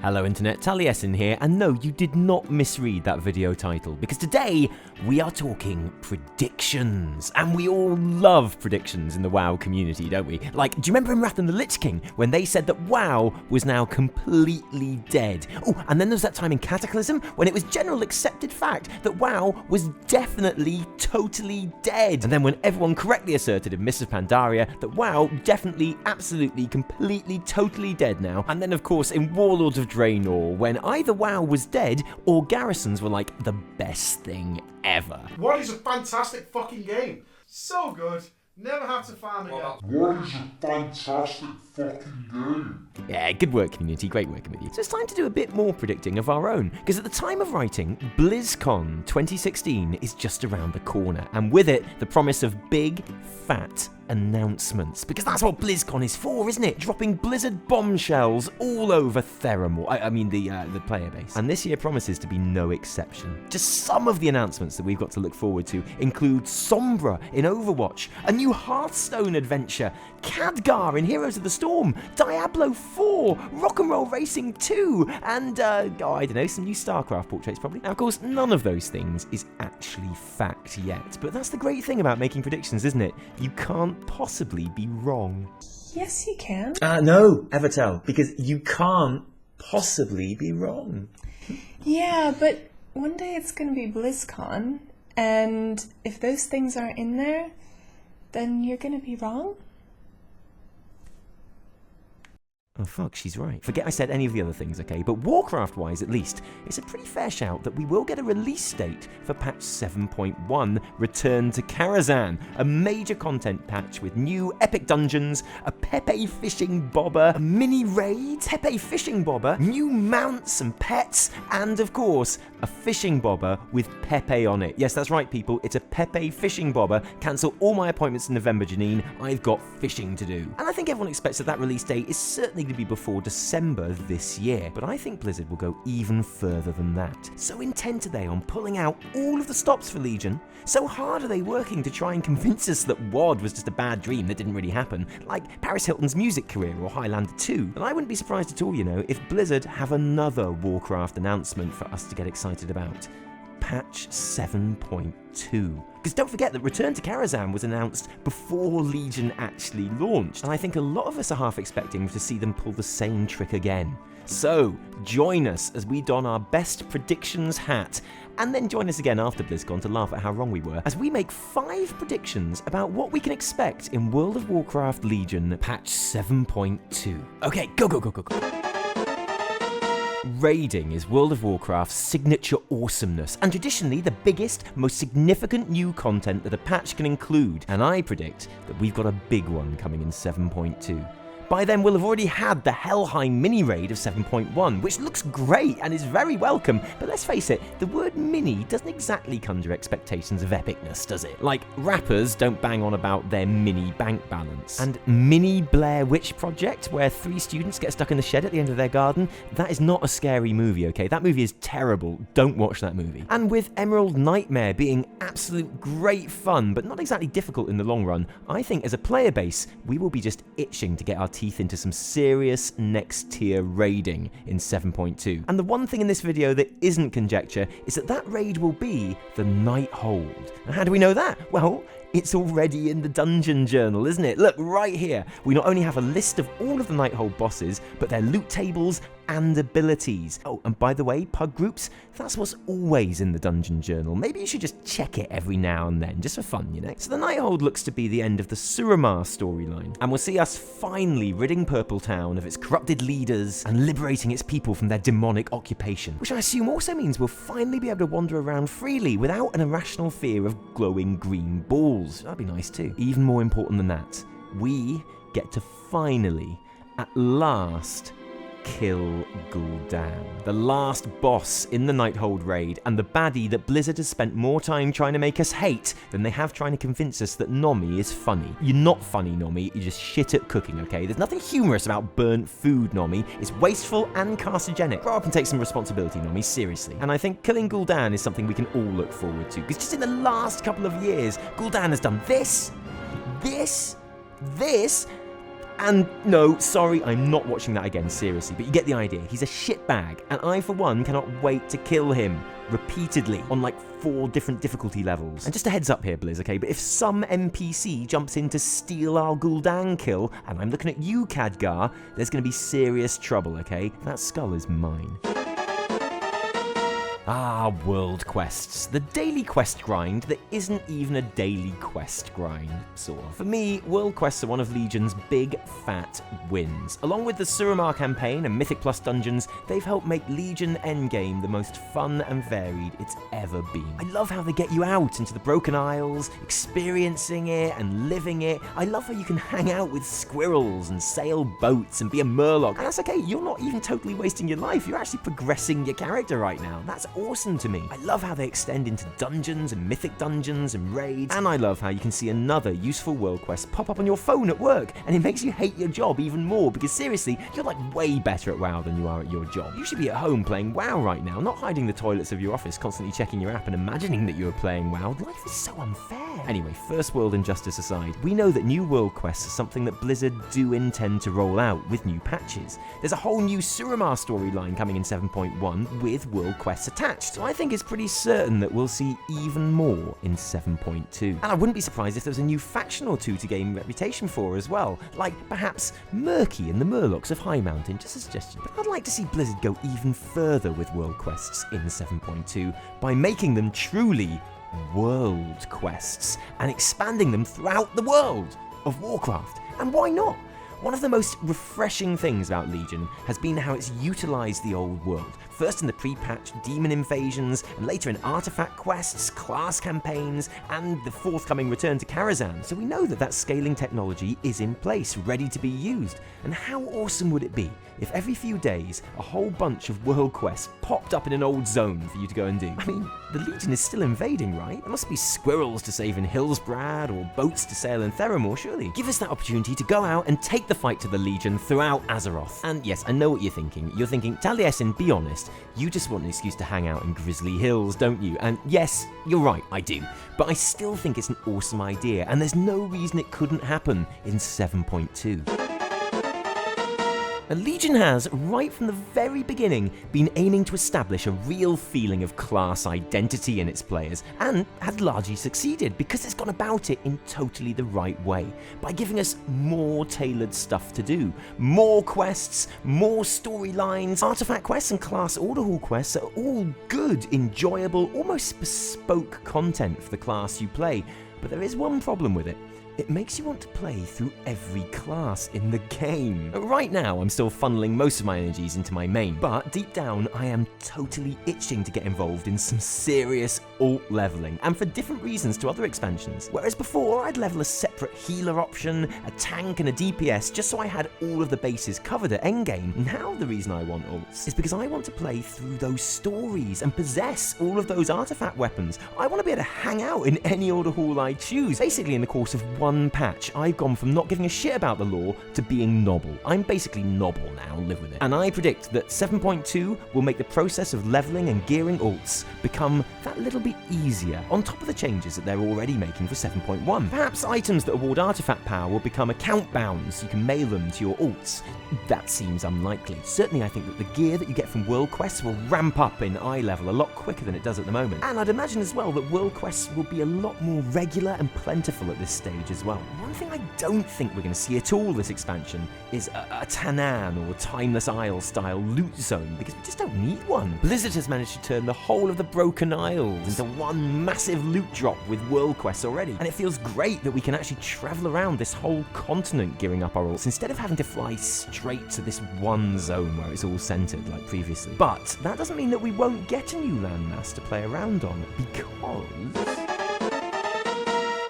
Hello Internet, Taliesin here, and no, you did not misread that video title, because today we are talking predictions, and we all love predictions in the WoW community, don't we? Like, do you remember in Wrath of the Lich King, when they said that WoW was now completely dead? Oh, and then there was that time in Cataclysm, when it was general accepted fact that WoW was definitely, totally dead. And then when everyone correctly asserted in Mists of Pandaria that WoW definitely, absolutely, completely, totally dead now. And then of course in Warlords of Draenor, when either WoW was dead or garrisons were like the best thing ever. What is a fantastic fucking game? So good. Never have to farm again. What is a fantastic fucking game? Yeah, good work community, great working with you. So it's time to do a bit more predicting of our own, because at the time of writing, Blizzcon 2016 is just around the corner, and with it, the promise of big, fat announcements, because that's what BlizzCon is for, isn't it? Dropping Blizzard bombshells all over Theramore, I mean the player base. And this year promises to be no exception. Just some of the announcements that we've got to look forward to include Sombra in Overwatch, a new Hearthstone adventure, Khadgar in Heroes of the Storm, Diablo 4, Rock'n'Roll Racing 2, and, I don't know, some new StarCraft portraits probably. Now, of course, none of those things is actually fact yet, but that's the great thing about making predictions, isn't it? You can't possibly be wrong. Yes, you can. No, Evitel, because you can't possibly be wrong. Yeah, but one day it's going to be BlizzCon, and if those things aren't in there, then you're going to be wrong. Oh fuck, she's right. Forget I said any of the other things, okay? But Warcraft-wise, at least, it's a pretty fair shout that we will get a release date for patch 7.1, Return to Karazhan, a major content patch with new epic dungeons, a Pepe fishing bobber, a mini raid, Pepe fishing bobber, new mounts and pets, and of course, a fishing bobber with Pepe on it. Yes, that's right, people. It's a Pepe fishing bobber. Cancel all my appointments in November, Janine. I've got fishing to do. And I think everyone expects that release date is certainly going to be before December this year. But I think Blizzard will go even further than that. So intent are they on pulling out all of the stops for Legion? So hard are they working to try and convince us that WoD was just a bad dream that didn't really happen, like Paris Hilton's music career or Highlander 2? And I wouldn't be surprised at all, you know, if Blizzard have another Warcraft announcement for us to get excited about. Patch 7.2. Because don't forget that Return to Karazhan was announced before Legion actually launched, and I think a lot of us are half expecting to see them pull the same trick again. So, join us as we don our best predictions hat, and then join us again after BlizzCon to laugh at how wrong we were, as we make 5 predictions about what we can expect in World of Warcraft Legion patch 7.2. Okay, go, go, go, go, go. Raiding is World of Warcraft's signature awesomeness, and traditionally the biggest, most significant new content that a patch can include, and I predict that we've got a big one coming in 7.2. By then we'll have already had the Helheim mini-raid of 7.1, which looks great and is very welcome, but let's face it, the word mini doesn't exactly conjure expectations of epicness, does it? Like, rappers don't bang on about their mini bank balance. And Mini Blair Witch Project, where 3 students get stuck in the shed at the end of their garden, that is not a scary movie, okay? That movie is terrible. Don't watch that movie. And with Emerald Nightmare being absolute great fun, but not exactly difficult in the long run, I think as a player base, we will be just itching to get our teeth into some serious next tier raiding in 7.2. And the one thing in this video that isn't conjecture is that raid will be the Nighthold. And how do we know that? Well, it's already in the dungeon journal, isn't it? Look, right here. We not only have a list of all of the Nighthold bosses, but their loot tables and abilities. Oh, and by the way, pug groups, that's what's always in the dungeon journal. Maybe you should just check it every now and then, just for fun, you know? So the Nighthold looks to be the end of the Suramar storyline, and we'll see us finally ridding Purple Town of its corrupted leaders and liberating its people from their demonic occupation, which I assume also means we'll finally be able to wander around freely without an irrational fear of glowing green balls. That'd be nice too. Even more important than that, we get to finally, at last, kill Gul'dan, the last boss in the Nighthold raid, and the baddie that Blizzard has spent more time trying to make us hate than they have trying to convince us that Nomi is funny. You're not funny, Nomi, you're just shit at cooking, okay? There's nothing humorous about burnt food, Nomi. It's wasteful and carcinogenic. Grow up and take some responsibility, Nomi, seriously. And I think killing Gul'dan is something we can all look forward to, because just in the last couple of years, Gul'dan has done this, And no, sorry, I'm not watching that again, seriously, but you get the idea. He's a shitbag, and I, for one, cannot wait to kill him repeatedly on like 4 different difficulty levels. And just a heads up here, Blizz, okay, but if some NPC jumps in to steal our gul'dan kill, and I'm looking at you, Khadgar, there's going to be serious trouble, okay? That skull is mine. Ah, world quests. The daily quest grind that isn't even a daily quest grind, sort of. For me, world quests are one of Legion's big, fat wins. Along with the Suramar campaign and Mythic Plus dungeons, they've helped make Legion Endgame the most fun and varied it's ever been. I love how they get you out into the Broken Isles, experiencing it and living it. I love how you can hang out with squirrels and sail boats and be a murloc. And that's okay, you're not even totally wasting your life, you're actually progressing your character right now. That's awesome to me. I love how they extend into dungeons and mythic dungeons and raids, and I love how you can see another useful world quest pop up on your phone at work, and it makes you hate your job even more, because seriously, you're like way better at WoW than you are at your job. You should be at home playing WoW right now, not hiding the toilets of your office, constantly checking your app and imagining that you are playing WoW. Life is so unfair. Anyway, first world injustice aside, we know that new world quests are something that Blizzard do intend to roll out with new patches. There's a whole new Suramar storyline coming in 7.1 with world quests attached. So I think it's pretty certain that we'll see even more in 7.2. And I wouldn't be surprised if there was a new faction or two to gain reputation for as well, like perhaps Murky and the Murlocs of High Mountain, just a suggestion. But I'd like to see Blizzard go even further with world quests in 7.2 by making them truly world quests and expanding them throughout the world of Warcraft. And why not? One of the most refreshing things about Legion has been how it's utilised the old world. First in the pre-patch demon invasions, and later in artifact quests, class campaigns, and the forthcoming return to Karazhan. So we know that that scaling technology is in place, ready to be used. And how awesome would it be if every few days a whole bunch of world quests popped up in an old zone for you to go and do? I mean, the Legion is still invading, right? There must be squirrels to save in Hillsbrad or boats to sail in Theramore, surely. Give us that opportunity to go out and take the fight to the Legion throughout Azeroth. And yes, I know what you're thinking. You're thinking, Taliesin, be honest, you just want an excuse to hang out in Grizzly Hills, don't you? And yes, you're right, I do. But I still think it's an awesome idea, and there's no reason it couldn't happen in 7.2. Legion has, right from the very beginning, been aiming to establish a real feeling of class identity in its players, and has largely succeeded because it's gone about it in totally the right way, by giving us more tailored stuff to do. More quests, more storylines. Artifact quests and class order hall quests are all good, enjoyable, almost bespoke content for the class you play, but there is one problem with it. It makes you want to play through every class in the game. Right now, I'm still funneling most of my energies into my main, but deep down, I am totally itching to get involved in some serious alt leveling, and for different reasons to other expansions. Whereas before, I'd level a separate healer option, a tank and a DPS, just so I had all of the bases covered at endgame. Now the reason I want alts is because I want to play through those stories and possess all of those artifact weapons. I want to be able to hang out in any order hall I choose. Basically, in the course of one patch, I've gone from not giving a shit about the lore to being noble. I'm basically noble now, live with it. And I predict that 7.2 will make the process of leveling and gearing alts become that little bit easier, on top of the changes that they're already making for 7.1. Perhaps items that award artifact power will become account bound, so you can mail them to your alts. That seems unlikely. Certainly I think that the gear that you get from world quests will ramp up in eye level a lot quicker than it does at the moment. And I'd imagine as well that world quests will be a lot more regular and plentiful at this stage as well. One thing I don't think we're going to see at all this expansion is a Tanan or Timeless Isle style loot zone, because we just don't need one. Blizzard has managed to turn the whole of the Broken Isles into one massive loot drop with world quests already, and it feels great that we can actually travel around this whole continent gearing up our alts instead of having to fly straight to this one zone where it's all centered like previously. But that doesn't mean that we won't get a new landmass to play around on, because...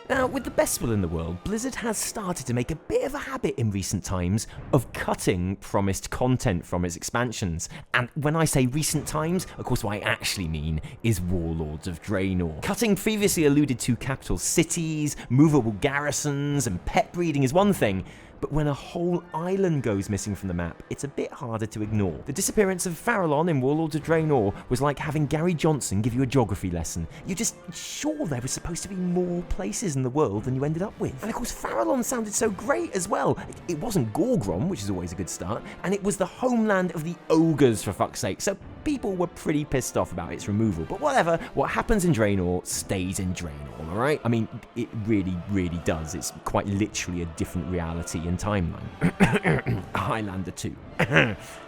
Now, with the best will in the world, Blizzard has started to make a bit of a habit in recent times of cutting promised content from its expansions. And when I say recent times, of course what I actually mean is Warlords of Draenor. Cutting previously alluded to capital cities, movable garrisons, and pet breeding is one thing, but when a whole island goes missing from the map, it's a bit harder to ignore. The disappearance of Farallon in Warlords of Draenor was like having Gary Johnson give you a geography lesson. You're just sure there was supposed to be more places in the world than you ended up with. And of course, Farallon sounded so great as well. It wasn't Gorgrom, which is always a good start, and it was the homeland of the ogres, for fuck's sake, so people were pretty pissed off about its removal. But whatever, what happens in Draenor stays in Draenor, alright? I mean, it really, really does. It's quite literally a different reality and timeline. Highlander 2.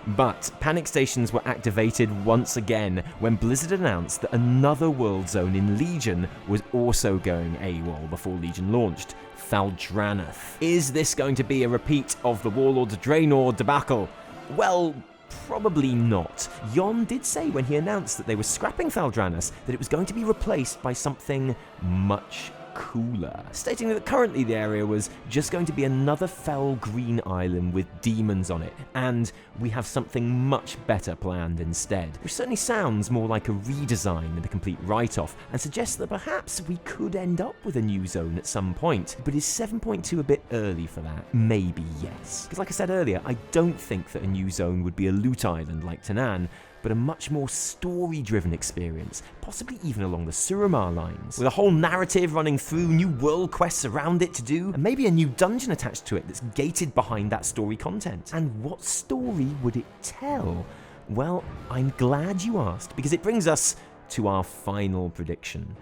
But panic stations were activated once again when Blizzard announced that another world zone in Legion was also going AWOL before Legion launched. thal'dranath. Is this going to be a repeat of the Warlords of Draenor debacle? Well, probably not. Jon did say when he announced that they were scrapping thal'dranath that it was going to be replaced by something much cooler, stating that currently the area was just going to be another fell green island with demons on it, and we have something much better planned instead, which certainly sounds more like a redesign than a complete write-off, and suggests that perhaps we could end up with a new zone at some point. But is 7.2 a bit early for that? Maybe yes. Because like I said earlier, I don't think that a new zone would be a loot island like Tanaan, but a much more story-driven experience, possibly even along the Suramar lines, with a whole narrative running through, new world quests around it to do, and maybe a new dungeon attached to it that's gated behind that story content. And what story would it tell? Well, I'm glad you asked, because it brings us to our final prediction.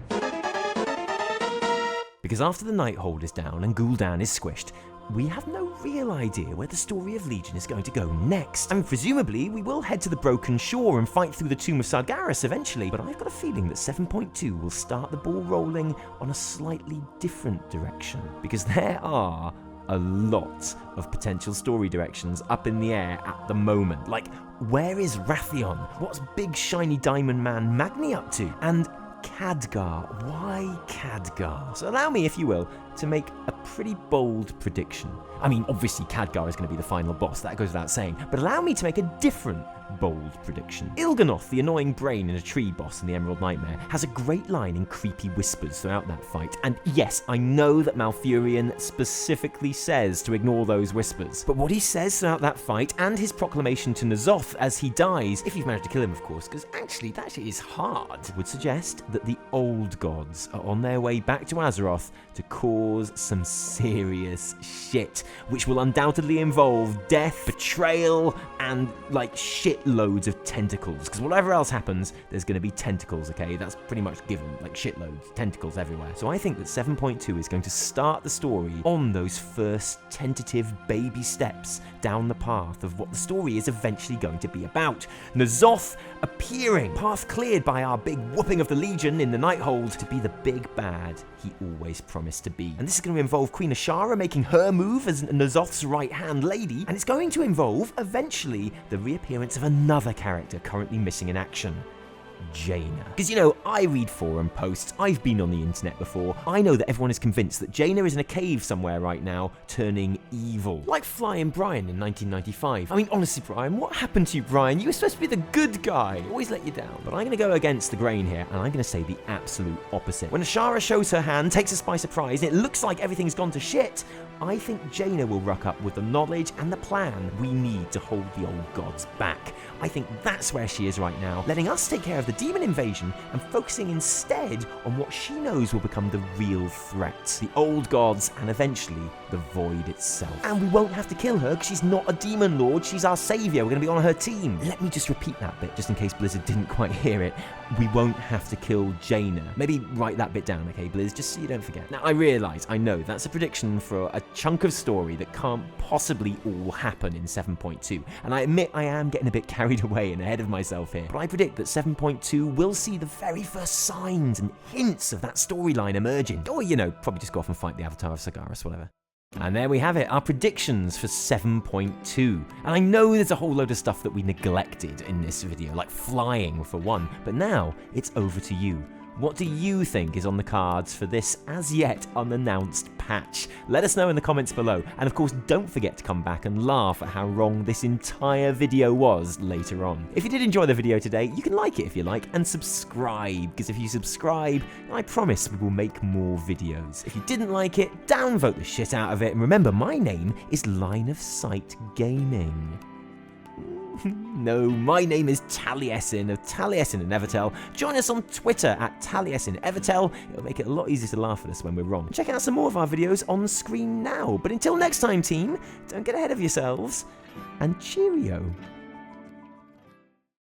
Because after the Nighthold is down and Gul'dan is squished, we have no real idea where the story of Legion is going to go next. And presumably, we will head to the Broken Shore and fight through the Tomb of Sargeras eventually, but I've got a feeling that 7.2 will start the ball rolling on a slightly different direction, because there are a lot of potential story directions up in the air at the moment. Like, where is Wrathion? What's big shiny diamond man Magni up to? And Khadgar. Why Khadgar? So allow me, if you will, to make a pretty bold prediction. I mean, obviously Khadgar is going to be the final boss, that goes without saying, but allow me to make a different bold prediction. Il'gynoth, the annoying brain and a tree boss in the Emerald Nightmare, has a great line in creepy whispers throughout that fight, and yes, I know that Malfurion specifically says to ignore those whispers, but what he says throughout that fight, and his proclamation to N'Zoth as he dies, if you've managed to kill him of course, because actually that is hard, would suggest that the old gods are on their way back to Azeroth to cause some serious shit, which will undoubtedly involve death, betrayal, and like shitloads of tentacles, because whatever else happens, there's going to be tentacles, okay? That's pretty much given, like shitloads, tentacles everywhere. So I think that 7.2 is going to start the story on those first tentative baby steps down the path of what the story is eventually going to be about. N'Zoth appearing, path cleared by our big whooping of the Legion in the Nighthold, to be the big bad he always promised to be. And this is going to involve Queen Ashara making her move as N'Zoth's right-hand lady, and it's going to involve, eventually, the reappearance of another character currently missing in action. Jaina. Because, you know, I read forum posts, I've been on the internet before, I know that everyone is convinced that Jaina is in a cave somewhere right now, turning evil. Like Flying Brian in 1995. I mean, honestly, Brian, what happened to you, Brian? You were supposed to be the good guy. Always let you down. But I'm going to go against the grain here, and I'm going to say the absolute opposite. When Ashara shows her hand, takes us by surprise, and it looks like everything's gone to shit, I think Jaina will rock up with the knowledge and the plan we need to hold the old gods back. I think that's where she is right now, letting us take care of the demon invasion and focusing instead on what she knows will become the real threat. The old gods and eventually the void itself. And we won't have to kill her because she's not a demon lord, she's our savior, we're going to be on her team. Let me just repeat that bit just in case Blizzard didn't quite hear it. We won't have to kill Jaina. Maybe write that bit down, okay, Blizz, just so you don't forget. Now, I realise, I know, that's a prediction for a chunk of story that can't possibly all happen in 7.2, and I admit I am getting a bit carried away and ahead of myself here, but I predict that 7.2 will see the very first signs and hints of that storyline emerging. Or, you know, probably just go off and fight the Avatar of Sargeras, whatever. And there we have it, our predictions for 7.2. And I know there's a whole load of stuff that we neglected in this video, like flying for one, but now it's over to you. What do you think is on the cards for this as yet unannounced patch? Let us know in the comments below, and of course don't forget to come back and laugh at how wrong this entire video was later on. If you did enjoy the video today, you can like it if you like, and subscribe, because if you subscribe, I promise we will make more videos. If you didn't like it, downvote the shit out of it, and remember, my name is Line of Sight Gaming. No, my name is Taliesin of Taliesin and Evitel. Join us on Twitter at Taliesin Evitel. It'll make it a lot easier to laugh at us when we're wrong. Check out some more of our videos on screen now. But until next time, team, don't get ahead of yourselves, and cheerio.